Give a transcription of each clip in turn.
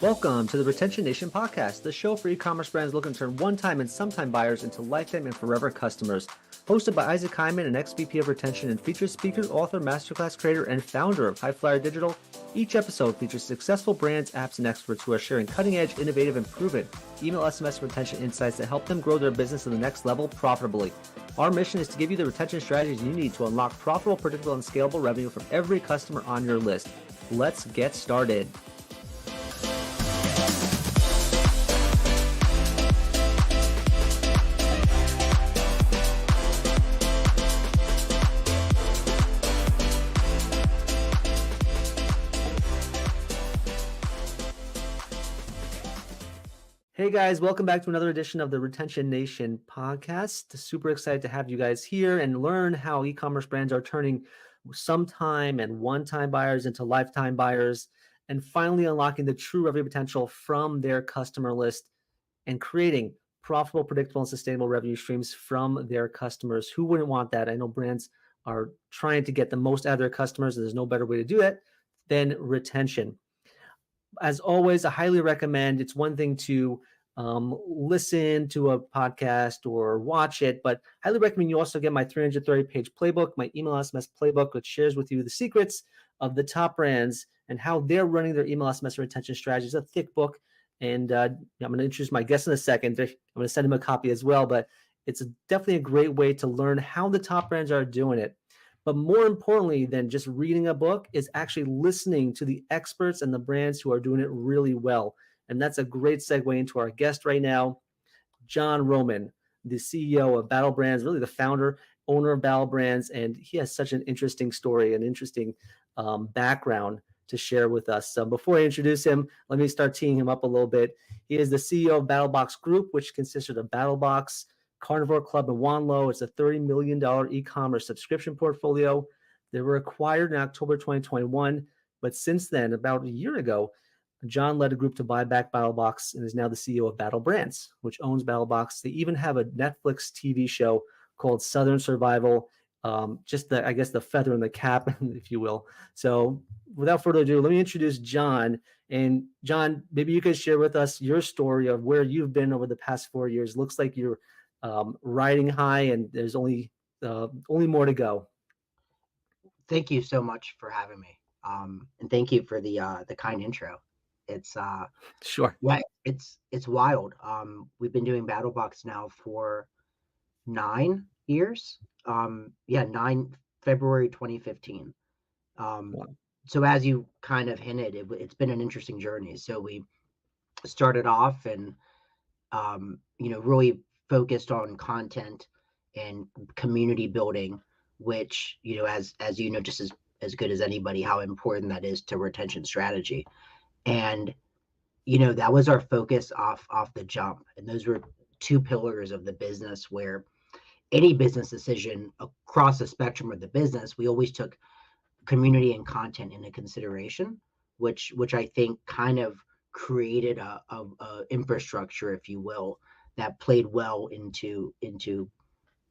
Welcome to the Retention Nation podcast, the show for e-commerce brands looking to turn one-time and sometime buyers into lifetime and forever customers. Hosted by Isaac Hyman, an ex-VP of Retention and featured speaker, author, masterclass creator, and founder of High Flyer Digital, each episode features successful brands, apps, and experts who are sharing cutting-edge, innovative, and proven email SMS retention insights that help them grow their business to the next level profitably. Our mission is to give you the retention strategies you need to unlock profitable, predictable, and scalable revenue from every customer on your list. Let's get started. Hey guys, welcome back to another edition of the Retention Nation podcast. Super excited to have you guys here and learn how e-commerce brands are turning sometime and one-time buyers into lifetime buyers and finally unlocking the true revenue potential from their customer list and creating profitable, predictable, and sustainable revenue streams from their customers. Who wouldn't want that? I know brands are trying to get the most out of their customers. There's no better way to do it than retention. As always, I highly recommend. It's one thing to listen to a podcast or watch it, but I highly recommend you also get my 330-page playbook, my email SMS playbook, which shares with you the secrets of the top brands and how they're running their email SMS retention strategies. It's a thick book, and I'm going to introduce my guest in a second. I'm going to send him a copy as well, but it's definitely a great way to learn how the top brands are doing it. But more importantly than just reading a book is actually listening to the experts and the brands who are doing it really well. And that's a great segue into our guest right now, John Roman, the CEO of Battlbrands, really the founder, owner of Battlbrands. And he has such an interesting story, an interesting background to share with us. So before I introduce him, let me start teeing him up a little bit. He is the CEO of BattlBox Group, which consisted of BattlBox, Carnivore Club, and Wanlo. It's a $30 million e-commerce subscription portfolio. They were acquired in October 2021, but since then, about a year ago, John led a group to buy back BattlBox and is now the CEO of BattlBrands, which owns BattlBox. They even have a Netflix TV show called Southern Survival, just the feather in the cap, if you will. So without further ado, let me introduce John. And John, maybe you could share with us your story of where you've been over the past 4 years. Looks like you're riding high, and there's only more to go. Thank you so much for having me, and thank you for the kind intro. It's Sure. yeah, it's wild. We've been doing BattlBox now for 9 years. 9 February 2015. Wow. So as you kind of hinted, it's been an interesting journey. So we started off and really focused on content and community building, which, as you know, just as good as anybody, how important that is to retention strategy. And, that was our focus off the jump. And those were 2 pillars of the business, where any business decision across the spectrum of the business, we always took community and content into consideration, which I think kind of created a infrastructure, if you will, that played well into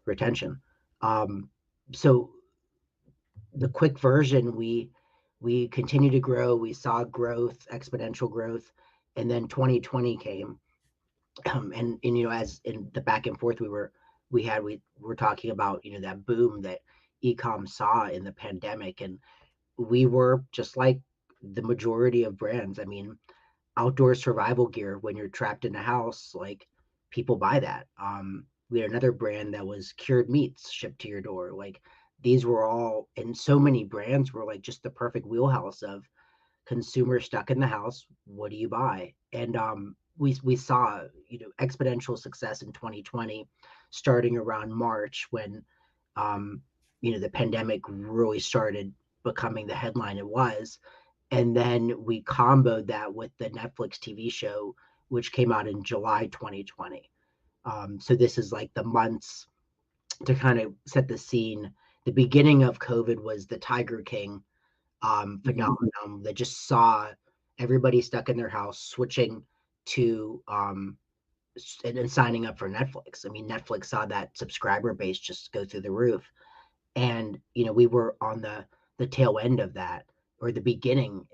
retention. So the quick version, we continued to grow. We saw growth, exponential growth, and then 2020 came. And as in the back and forth we were talking about, that boom that e-com saw in the pandemic, and we were just like the majority of brands. I mean, outdoor survival gear, when you're trapped in a house, like, people buy that. We had another brand that was cured meats shipped to your door. Like, these were all, and so many brands were like just the perfect wheelhouse of consumers stuck in the house. What do you buy? And we saw exponential success in 2020, starting around March, when the pandemic really started becoming the headline it was. And then we comboed that with the Netflix TV show, which came out in July 2020. So this is like the months to kind of set the scene. The beginning of COVID was the Tiger King phenomenon that just saw everybody stuck in their house switching to and signing up for Netflix. I mean, Netflix saw that subscriber base just go through the roof. And, we were on the tail end of that. or the beginning,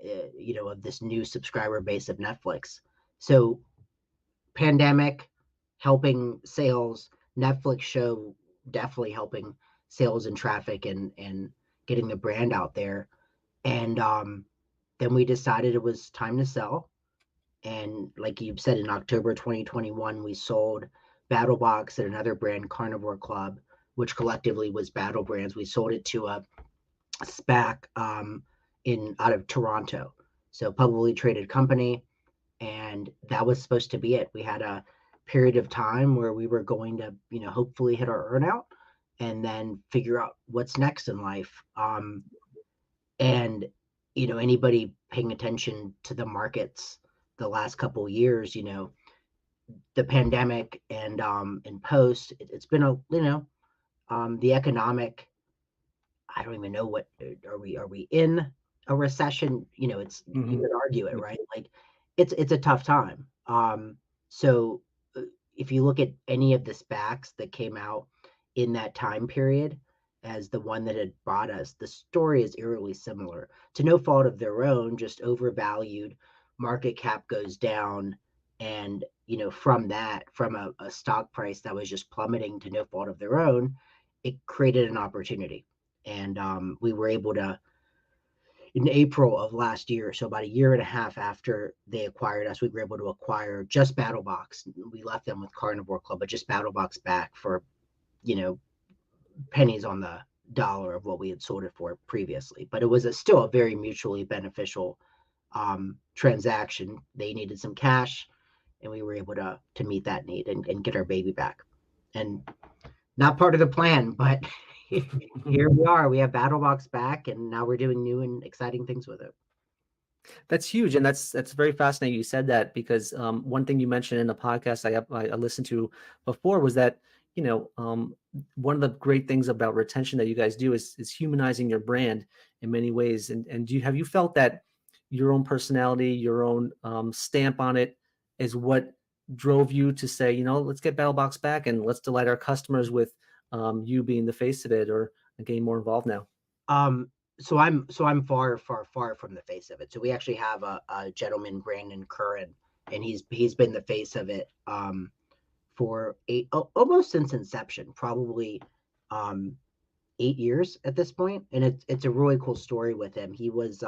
of this new subscriber base of Netflix. So pandemic helping sales, Netflix show definitely helping sales and traffic and getting the brand out there. And then we decided it was time to sell. And like you said, in October 2021, we sold BattlBox and another brand, Carnivore Club, which collectively was Battlbrands. We sold it to a SPAC in out of Toronto, so publicly traded company, and that was supposed to be it. We had a period of time where we were going to, hopefully hit our earnout, and then figure out what's next in life. And anybody paying attention to the markets the last couple of years, the pandemic and post, it's been the economic, I don't even know what are we in a recession? It's, you Mhm. could argue it, right? Like it's a tough time. So if you look at any of the SPACs that came out in that time period as the one that had bought us, the story is eerily similar, to no fault of their own, just overvalued, market cap goes down, and from a stock price that was just plummeting to no fault of their own, it created an opportunity. And we were able to, in April of last year, so about a year and a half after they acquired us, we were able to acquire just BattlBox. We left them with Carnivore Club, but just BattlBox back for, you know, pennies on the dollar of what we had sold it for previously. But it was still a very mutually beneficial transaction. They needed some cash, and we were able to meet that need and get our baby back. And not part of the plan, but here we are. We have BattlBox back, and now we're doing new and exciting things with it. That's huge, and that's very fascinating. You said that because one thing you mentioned in the podcast I listened to before was that one of the great things about retention that you guys do is humanizing your brand in many ways. And have you felt that your own personality, your own stamp on it, is what drove you to say, let's get BattleBox back and let's delight our customers with you being the face of it, or getting more involved now? Um, so I'm far, far, far from the face of it. So we actually have a gentleman, Brandon Curran, and he's been the face of it for almost since inception, probably um 8 years at this point. And it's a really cool story with him. He was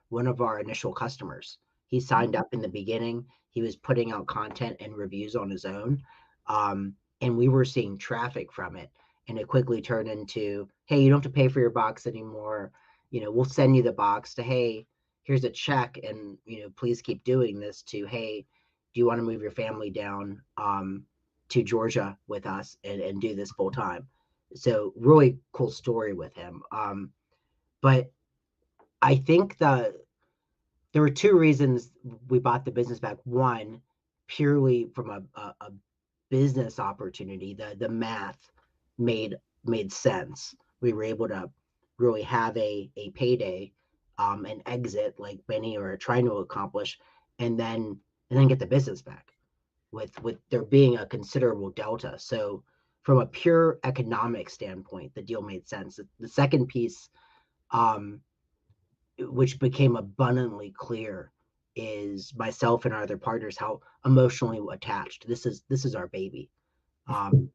one of our initial customers. He signed up in the beginning. He was putting out content and reviews on his own. And we were seeing traffic from it. And it quickly turned into, hey, you don't have to pay for your box anymore. We'll send you the box, to, hey, here's a check, and please keep doing this, to, hey, do you want to move your family down to Georgia with us and do this full time? So really cool story with him. But I think there were two reasons we bought the business back. One, purely from a business opportunity, the math made sense. We were able to really have a payday, an exit like many are trying to accomplish, and then get the business back with there being a considerable delta. So from a pure economic standpoint, the deal made sense. The second piece, um, which became abundantly clear, is myself and our other partners how emotionally attached this is our baby. Um,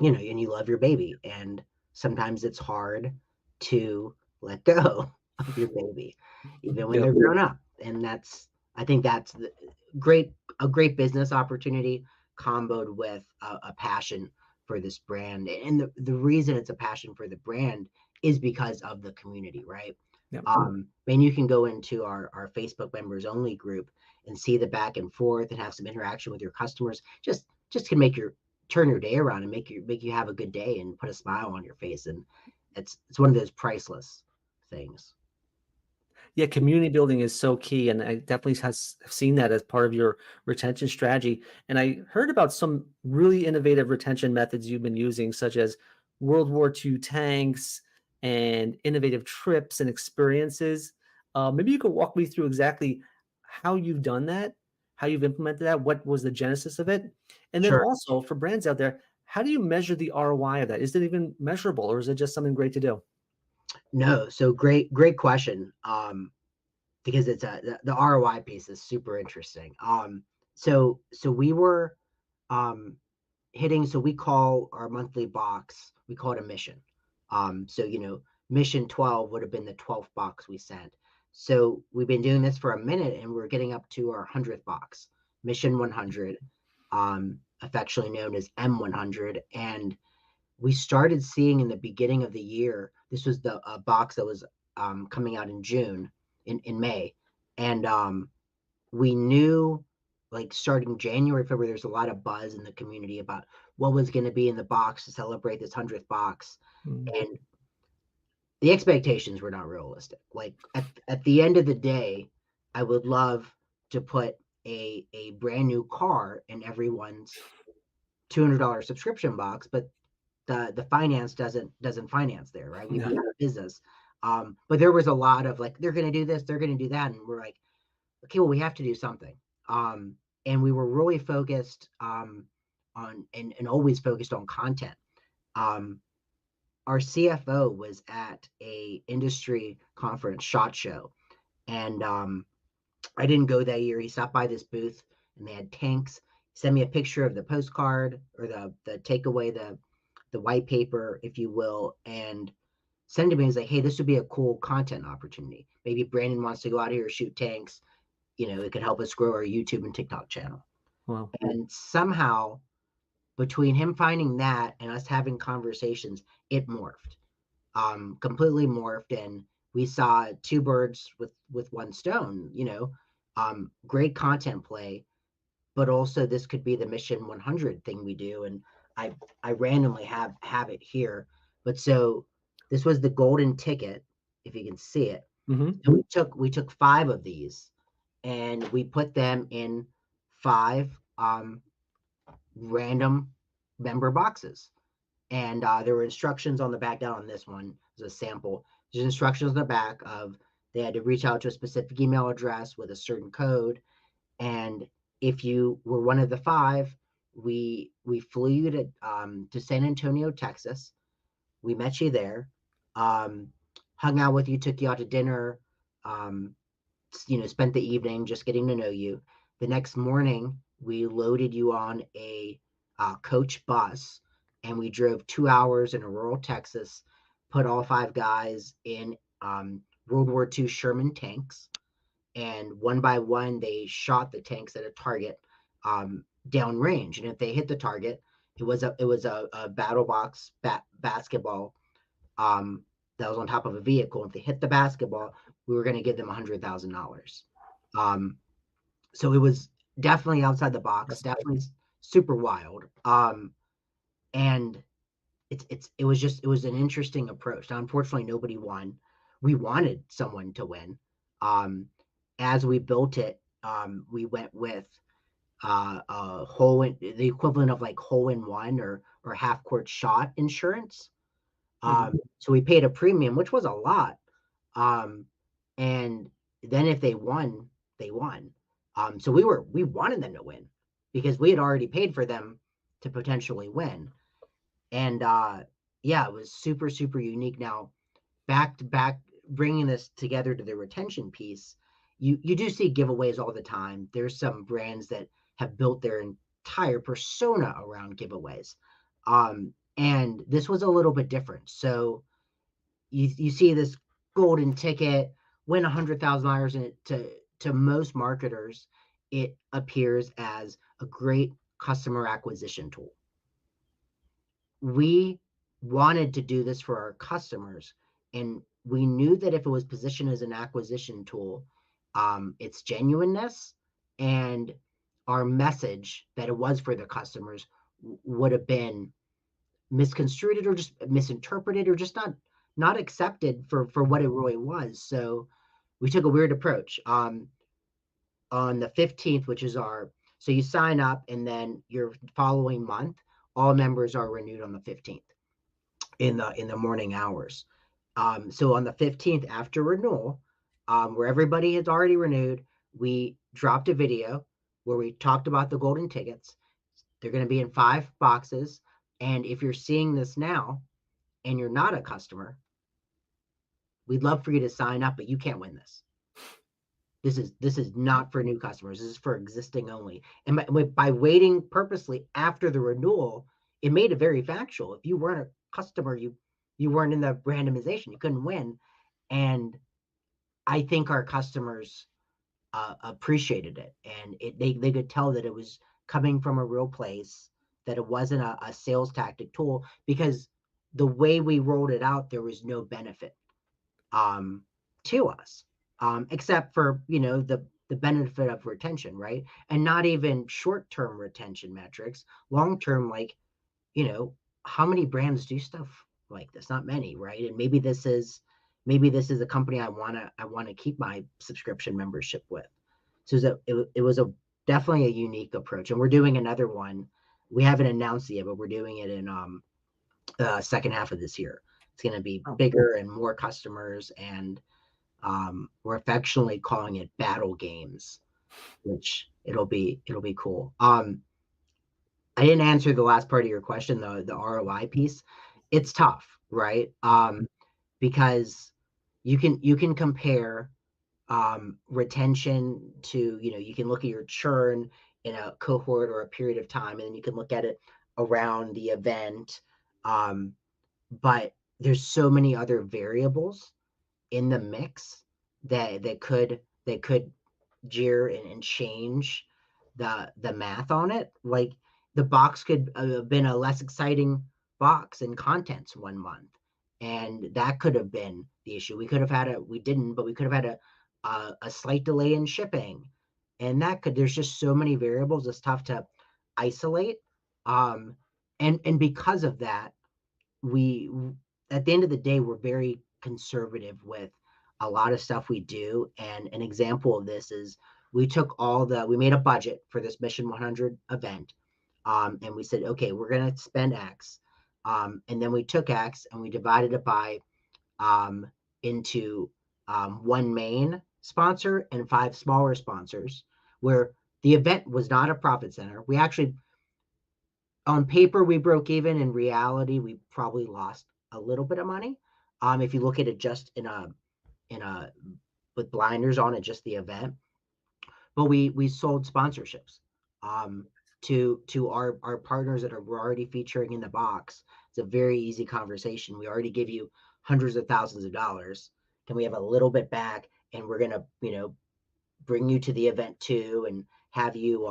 and you love your baby, and sometimes it's hard to let go of your baby, even when Yep. they're grown up. And I think that's a great business opportunity, comboed with a passion for this brand. And the reason it's a passion for the brand is because of the community, right? Yep. And you can go into our Facebook members only group and see the back and forth and have some interaction with your customers. Just can turn your day around and make you have a good day and put a smile on your face. And it's one of those priceless things. Yeah, community building is so key, and I definitely has seen that as part of your retention strategy. And I heard about some really innovative retention methods you've been using, such as World War II tanks and innovative trips and experiences. Maybe you could walk me through exactly how you've done that, how you've implemented that, what was the genesis of it, and then Sure. also for brands out there, how do you measure the ROI of that? Is it even measurable, or is it just something great to do? No, so great question. because it's the ROI piece is super interesting. So we were hitting. So we call our monthly box, we call it a mission. So mission 12 would have been the 12th box we sent. So we've been doing this for a minute, and we're getting up to our 100th box, mission 100, affectionately known as M100, and we started seeing in the beginning of the year. This was the box that was coming out in June, in May, and we knew, like, starting January, February, there's a lot of buzz in the community about what was going to be in the box to celebrate this 100th box. Mm. And the expectations were not realistic. Like, at the end of the day, I would love to put a brand new car in everyone's $200 subscription box, but the finance doesn't finance there, right? We Yeah. have a business. But there was a lot of like, they're going to do this, they're going to do that. And we're like, okay, well, we have to do something. And we were really focused on and always focused on content. Our CFO was at a industry conference, SHOT Show, and I didn't go that year. He stopped by this booth, and they had tanks. He sent me a picture of the postcard, or the takeaway, the white paper, if you will, and send to me. He's like, hey, this would be a cool content opportunity. Maybe Brandon wants to go out here, shoot tanks. It could help us grow our YouTube and TikTok channel. Wow. And somehow, between him finding that and us having conversations, it morphed, completely morphed. And we saw two birds with one stone, great content play, but also this could be the mission 100 thing we do. And I randomly have it here. But so this was the golden ticket, if you can see it. Mm-hmm. So we took 5 of these, and we put them in 5 random member boxes. And there were instructions on the back. Down on this one is a sample. There's instructions on the back of, they had to reach out to a specific email address with a certain code. And if you were one of the 5, we flew you to San Antonio, Texas. We met you there, hung out with you, took you out to dinner, spent the evening just getting to know you. The next morning, we loaded you on a coach bus, and we drove 2 hours in rural Texas, put all 5 guys in World War II Sherman tanks, and one by one, they shot the tanks at a target downrange. And if they hit the target, it was a BattlBox basketball that was on top of a vehicle. If they hit the basketball, we were going to give them $100,000. So it was definitely outside the box, That's definitely super wild. And it was an interesting approach. Now, unfortunately, nobody won. We wanted someone to win. As we built it, we went with the equivalent of like hole in one or half court shot insurance. So we paid a premium, which was a lot. And then if they won, they won. So we wanted them to win, because we had already paid for them to potentially win. And yeah, it was super, super unique. Now, back to back, bringing this together to the retention piece, you do see giveaways all the time. There's some brands that have built their entire persona around giveaways. And this was a little bit different. So you see this golden ticket, win $100,000, and to most marketers, it appears as a great customer acquisition tool. We wanted to do this for our customers, and we knew that if it was positioned as an acquisition tool, its genuineness and our message that it was for the customers would have been misconstrued or just misinterpreted or just not accepted for what it really was. So we took a weird approach. On the 15th, which is so you sign up, and then your following month, all members are renewed on the 15th in the morning hours. So on the 15th, after renewal, where everybody has already renewed, we dropped a video where we talked about the golden tickets. They're going to be in 5 boxes. And if you're seeing this now and you're not a customer, we'd love for you to sign up, but you can't win this. This is not for new customers. This is for existing only. And by waiting purposely after the renewal, it made it very factual. If you weren't a customer, you weren't in the randomization. You couldn't win. And I think our customers appreciated it, and they could tell that it was coming from a real place, that it wasn't a sales tactic tool, because the way we rolled it out, there was no benefit um, to us, except for the benefit of retention, right? And not even short-term retention metrics, long-term, like how many brands do stuff like this? Not many, right? And maybe this is a company I want to keep my subscription membership with. So it was a definitely a unique approach, and we're doing another one. We haven't announced it yet, but we're doing it in second half of this year. It's going to be Oh, bigger and more customers, and we're affectionately calling it Battle Games, which it'll be cool. I didn't answer the last part of your question, the ROI piece. It's tough, right? Because you can compare retention to, you can look at your churn in a cohort or a period of time, and then you can look at it around the event. But there's so many other variables in the mix that could jeer and change the math on it. Like, the box could have been a less exciting box in contents one month, and that could have been the issue. We didn't, but we could have had a slight delay in shipping, and there's just so many variables. It's tough to isolate. Um and because of that, we at the end of the day, we're very conservative with a lot of stuff we do. And an example of this is, we made a budget for this Mission 100 event, and we said, okay, we're going to spend X, and then we took X and we divided it by into one main sponsor and 5 smaller sponsors, where the event was not a profit center. We actually, on paper, we broke even. In reality, we probably lost a little bit of money. If you look at it just in a with blinders on it, just the event. But we sold sponsorships to our partners that we're already featuring in the box. It's a very easy conversation. We already give you hundreds of thousands of dollars. Can we have a little bit back? And we're gonna bring you to the event too, and have you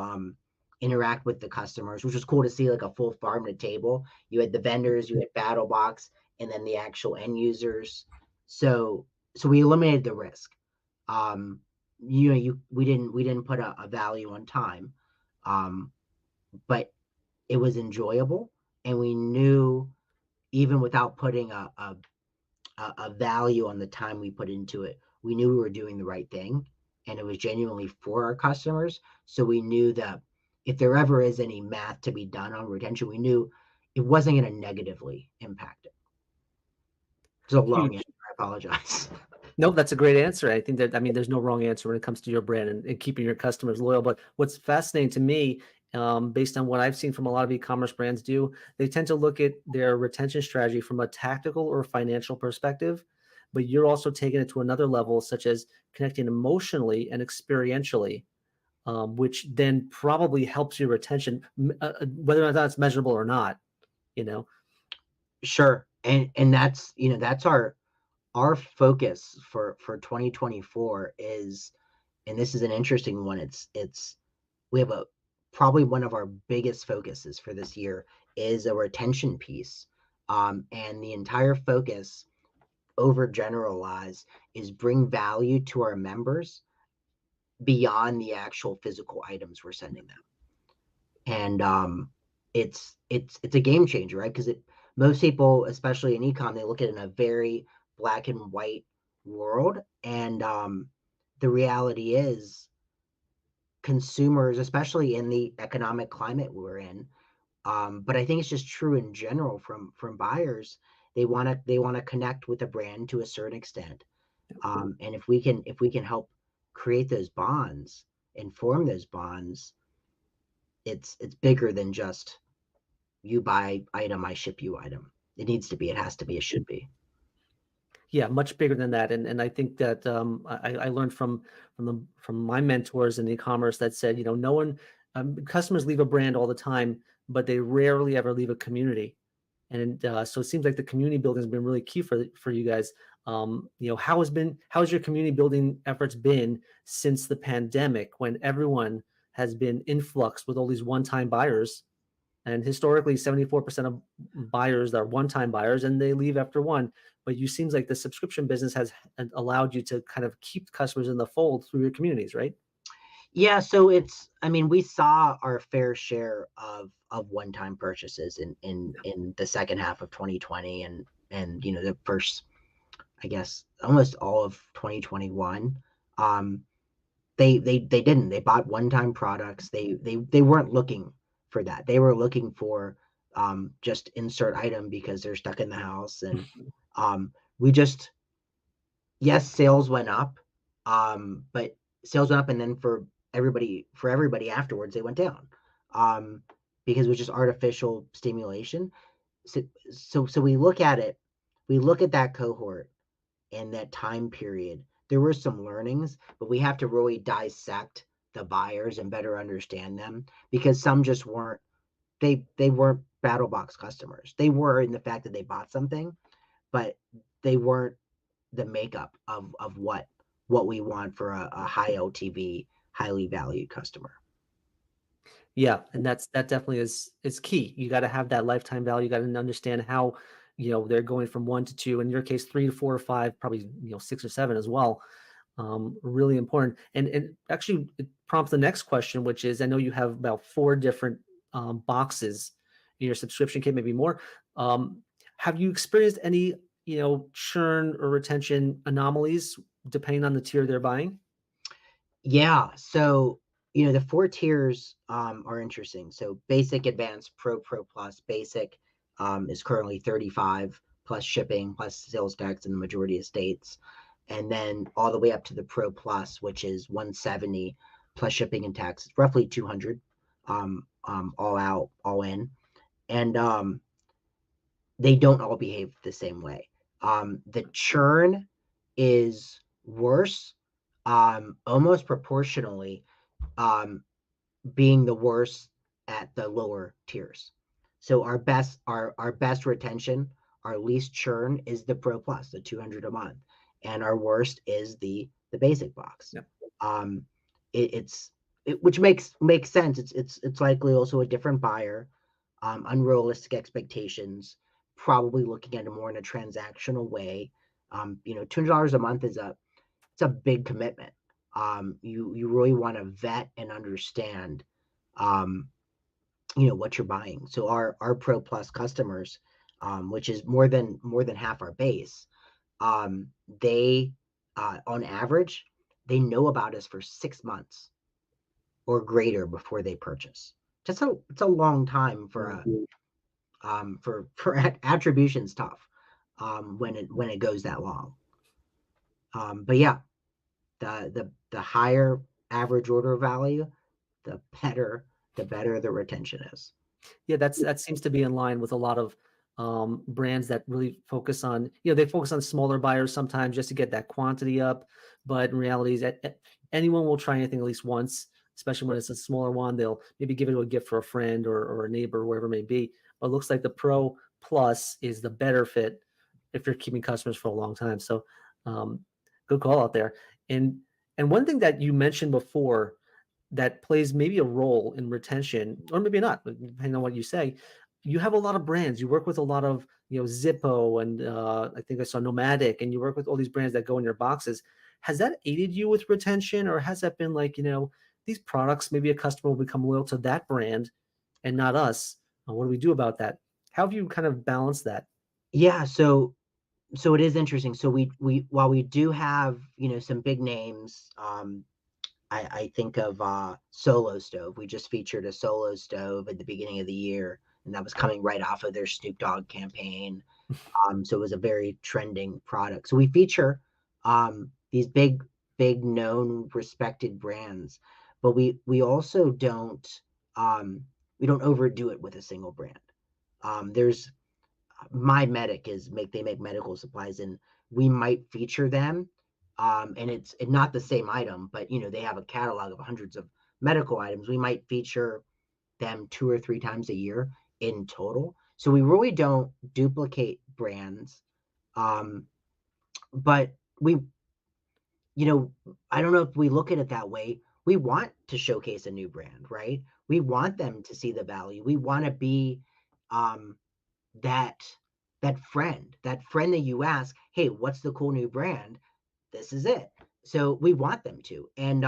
interact with the customers, which was cool to see, like a full farm to table. You had the vendors, you had BattlBox, and then the actual end users. So we eliminated the risk. Um, we didn't put a value on time, um, but it was enjoyable, and we knew, even without putting a value on the time we put into it, we knew we were doing the right thing, and it was genuinely for our customers. So we knew that if there ever is any math to be done on retention, we knew it wasn't going to negatively impact it. It's a long huge. answer. I apologize. No, that's a great answer. I think that, I mean, there's no wrong answer when it comes to your brand and keeping your customers loyal. But what's fascinating to me, based on what I've seen from a lot of e-commerce brands do, they tend to look at their retention strategy from a tactical or financial perspective. But you're also taking it to another level, such as connecting emotionally and experientially, which then probably helps your retention, whether or not it's measurable or not. You know, Sure. And that's our focus for 2024 is, and this is an interesting one. It's we have a probably one of our biggest focuses for this year is a retention piece. And the entire focus, overgeneralized, is bring value to our members beyond the actual physical items we're sending them. And it's a game changer, right? Because most people, especially in ecom, they look at it in a very black and white world. And the reality is, consumers, especially in the economic climate we're in, but I think it's just true in general, from buyers, they want to connect with a brand to a certain extent. And if we can help create those bonds and form those bonds, it's bigger than just you buy item, I ship you item. It needs to be, it has to be, it should be. Yeah, much bigger than that, and I think that, I learned from my mentors in e-commerce that said, no one customers leave a brand all the time, but they rarely ever leave a community. And, so it seems like the community building has been really key for you guys. How has your community building efforts been since the pandemic when everyone has been influx with all these one-time buyers? And historically, 74% of buyers are one-time buyers and they leave after one. But you seems like the subscription business has allowed you to kind of keep customers in the fold through your communities, right? Yeah, so I mean, we saw our fair share of one-time purchases in the second half of 2020 and the first, I guess, almost all of 2021. Um, they didn't. They bought one-time products. They weren't looking for that. They were looking for just insert item because they're stuck in the house. And we just, yes, sales went up, but sales went up, and then for everybody afterwards, they went down, um, because it was just artificial stimulation. So we look at it, we look at that cohort and that time period. There were some learnings, but we have to really dissect the buyers and better understand them, because some just weren't, they weren't BattlBox customers. They were in the fact that they bought something, but they weren't the makeup of what we want for a high LTV, highly valued customer. Yeah, and that definitely is key. You got to have that lifetime value. You got to understand how, they're going from one to two. In your case, three to four or five, probably six or seven as well. Really important. And actually, it prompts the next question, which is, I know you have about four different boxes in your subscription kit, maybe more. Um, have you experienced any churn or retention anomalies depending on the tier they're buying? Yeah, so the four tiers are interesting. So basic, advanced, pro, pro plus. Basic is currently 35 plus shipping plus sales tax in the majority of states, and then all the way up to the pro plus, which is 170 plus shipping and tax, roughly 200, all out, all in. And they don't all behave the same way. The churn is worse, almost proportionally, um, being the worst at the lower tiers. So our best retention, our least churn is the Pro Plus, the 200 a month, and our worst is the basic box. Yeah. Um, which makes sense. It's likely also a different buyer, unrealistic expectations, probably looking at it more in a transactional way. $200 a month it's a big commitment. You really want to vet and understand, um, what you're buying. So our Pro Plus customers, which is more than half our base, they on average they know about us for 6 months or greater before they purchase. It's a long time for Mm. attribution's tough, when it goes that long. But yeah, the higher average order value, the better the retention is. Yeah, that seems to be in line with a lot of brands that really focus on, they focus on smaller buyers sometimes just to get that quantity up. But in reality, is that anyone will try anything at least once, especially when it's a smaller one. They'll maybe give it to a gift for a friend or a neighbor, wherever it may be. But it looks like the Pro Plus is the better fit if you're keeping customers for a long time. So, um, good call out there. And and one thing that you mentioned before that plays maybe a role in retention, or maybe not, depending on what you say. You have a lot of brands. You work with a lot of, Zippo and I think I saw Nomadic, and you work with all these brands that go in your boxes. Has that aided you with retention, or has that been like, these products, maybe a customer will become loyal to that brand and not us? What do we do about that? How have you kind of balanced that? Yeah, so it is interesting. So we while we do have some big names, I think of Solo Stove. We just featured a Solo Stove at the beginning of the year, and that was coming right off of their Snoop Dogg campaign. So it was a very trending product. So we feature these big known respected brands, but we also don't overdo it with a single brand. There's My Medic they make medical supplies, and we might feature them. And it's not the same item, but they have a catalog of hundreds of medical items. We might feature them 2 or 3 times a year in total. So we really don't duplicate brands. Um, but we, I don't know if we look at it that way. We want to showcase a new brand, right? We want them to see the value. We want to be um, that that friend that you ask, hey, what's the cool new brand? This is it. So we want them to. And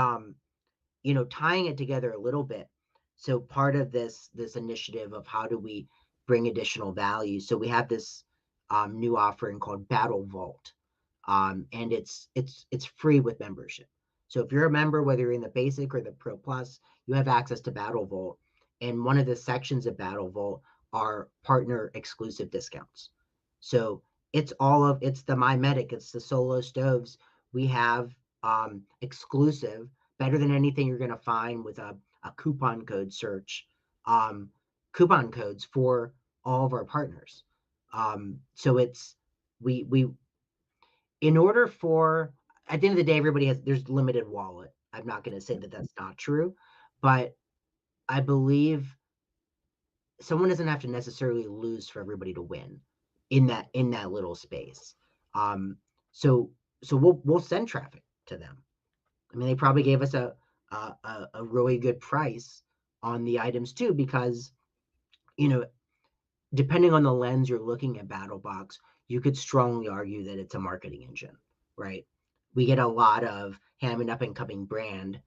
tying it together a little bit. So part of this initiative of how do we bring additional value. So we have this new offering called Battle Vault, and it's free with membership. So if you're a member, whether you're in the basic or the Pro Plus, you have access to Battle Vault. And one of the sections of Battle Vault are partner exclusive discounts. So it's the MyMedic, it's the Solo Stoves. We have exclusive, better than anything you're going to find with a coupon code search, um, coupon codes for all of our partners. So it's we in order for, at the end of the day, there's limited wallet. I'm not going to say that that's not true, but I believe someone doesn't have to necessarily lose for everybody to win in that little space. Um, so we'll send traffic to them. I mean, they probably gave us a really good price on the items too, because you know, depending on the lens you're looking at BattlBox, you could strongly argue that it's a marketing engine, right? We get a lot of, hey, I'm an up and coming brand.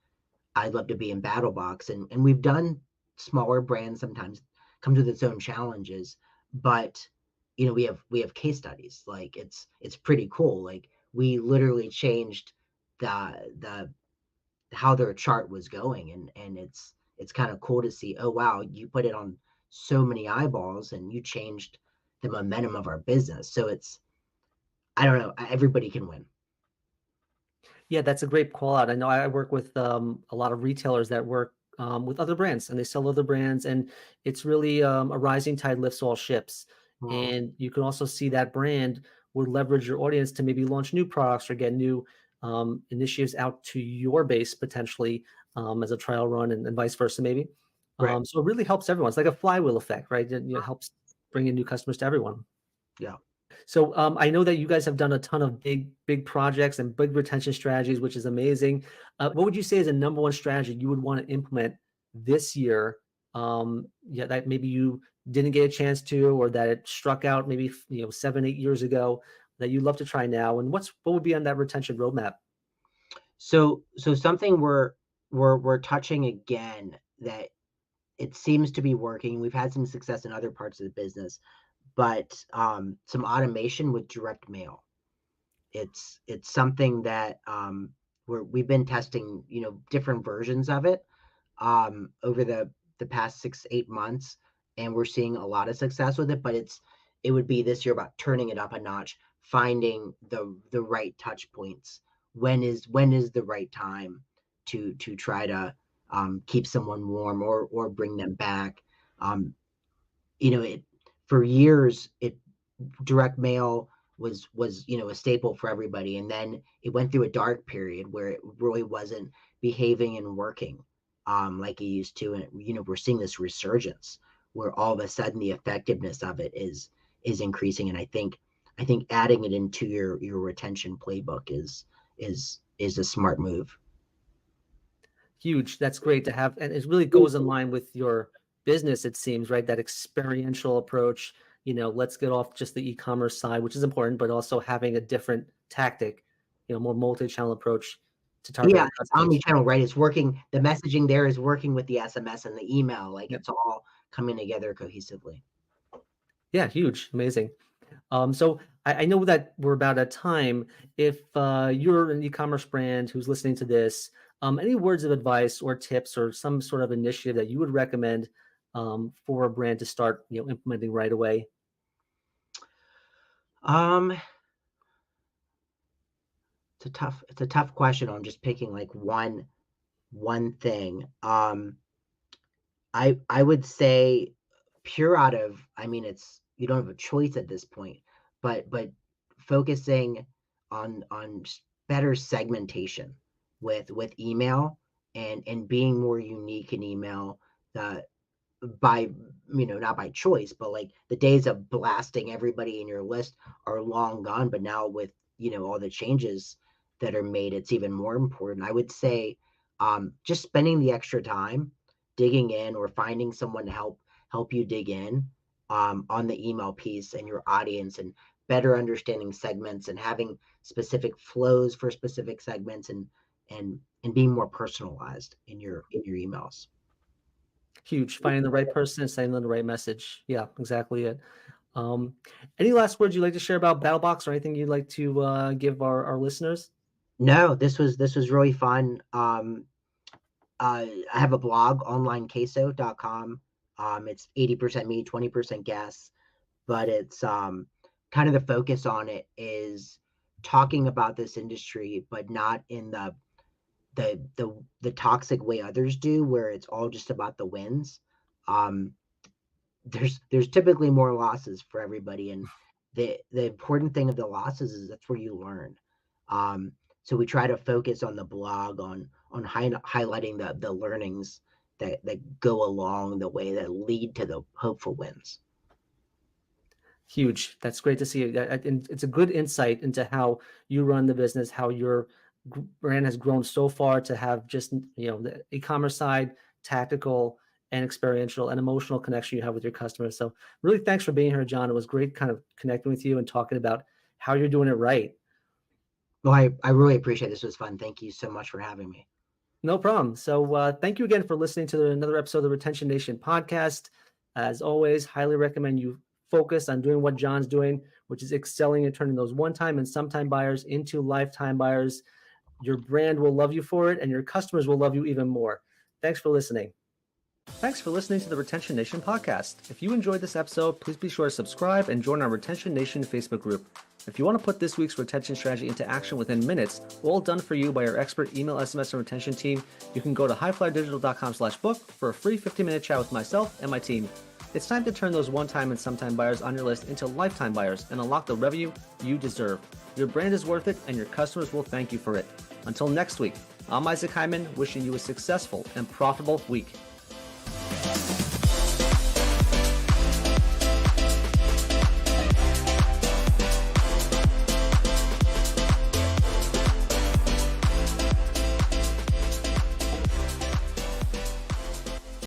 I'd love to be in BattlBox, and we've done smaller brands sometimes comes with its own challenges, but we have case studies. Like it's pretty cool. Like we literally changed the how their chart was going, and it's kind of cool to see, oh wow, you put it on so many eyeballs and you changed the momentum of our business. So it's, I don't know, everybody can win. Yeah, that's a great call out. I know I work with a lot of retailers that work with other brands and they sell other brands, and it's really a rising tide lifts all ships. Mhm. And you can also see that brand would leverage your audience to maybe launch new products or get new initiatives out to your base potentially as a trial run, and vice versa, maybe. Right. So it really helps everyone. It's like a flywheel effect, right? It helps bring in new customers to everyone. Yeah. So I know that you guys have done a ton of big projects and big retention strategies, which is amazing. What would you say is a number one strategy you would want to implement this year? Yeah, that maybe you didn't get a chance to, or that it struck out maybe 7, 8 years ago that you'd love to try now. And what would be on that retention roadmap? So something we're touching again that it seems to be working. We've had some success in other parts of the business, but some automation with direct mail. It's something that we've been testing, different versions of it over the past 6 8 months, and we're seeing a lot of success with it. But it would be this year about turning it up a notch, finding the right touch points. When is the right time to try to keep someone warm or bring them back. Um, it for years it direct mail was a staple for everybody, and then it went through a dark period where it really wasn't behaving and working like it used to, and we're seeing this resurgence where all of a sudden the effectiveness of it is increasing. And I think adding it into your retention playbook is a smart move. Huge. That's great to have, and it really goes in line with your business, it seems, right? That experiential approach. Let's get off just the e-commerce side, which is important, but also having a different tactic, more multi-channel approach to target Yeah, your it's customers. omni-channel, right? It's working. The messaging there is working with the SMS and the email. Like Yep. it's all coming together cohesively. Yeah, huge, amazing. So I know that we're about at time. If you're an e-commerce brand who's listening to this, any words of advice or tips or some sort of initiative that you would recommend for a brand to start, implementing right away? Um, it's a tough question on just picking like one thing. I would say pure out of, I mean, it's, you don't have a choice at this point, but focusing. on better segmentation with email and being more unique in email, that by, not by choice, but like the days of blasting everybody in your list are long gone. But now with, all the changes that are made, it's even more important. I would say just spending the extra time digging in, or finding someone to help you dig in on the email piece and your audience, and better understanding segments, and having specific flows for specific segments, and being more personalized in your emails. Huge. Finding the right person and sending them the right message. Yeah, exactly it. Um, any last words you'd like to share about BattlBox, or anything you'd like to give our listeners? No, this was really fun. I have a blog, onlinequeso.com. It's 80% me, 20% guests, but it's kind of the focus on it is talking about this industry, but not in the toxic way others do, where it's all just about the wins. Um, there's typically more losses for everybody, and the important thing of the losses is that's where you learn. So we try to focus on the blog on highlighting the learnings that go along the way, that lead to the hopeful wins. Huge. That's great to see. And it's a good insight into how you run the business, how your brand has grown so far to have just, the e-commerce side, tactical and experiential and emotional connection you have with your customers. So really thanks for being here, John. It was great kind of connecting with you and talking about how you're doing it right. Well, I really appreciate it. This was fun. Thank you so much for having me. No problem. So thank you again for listening to another episode of the Retention Nation podcast. As always, highly recommend you focus on doing what John's doing, which is excelling and turning those one-time and sometime buyers into lifetime buyers. Your brand will love you for it, and your customers will love you even more. Thanks for listening. Thanks for listening to the Retention Nation podcast. If you enjoyed this episode, please be sure to subscribe and join our Retention Nation Facebook group. If you want to put this week's retention strategy into action within minutes, all done for you by our expert email, SMS, and retention team, you can go to highflyerdigital.com/book for a free 15-minute chat with myself and my team. It's time to turn those one-time and sometime buyers on your list into lifetime buyers and unlock the revenue you deserve. Your brand is worth it, and your customers will thank you for it. Until next week, I'm Isaac Hyman, wishing you a successful and profitable week.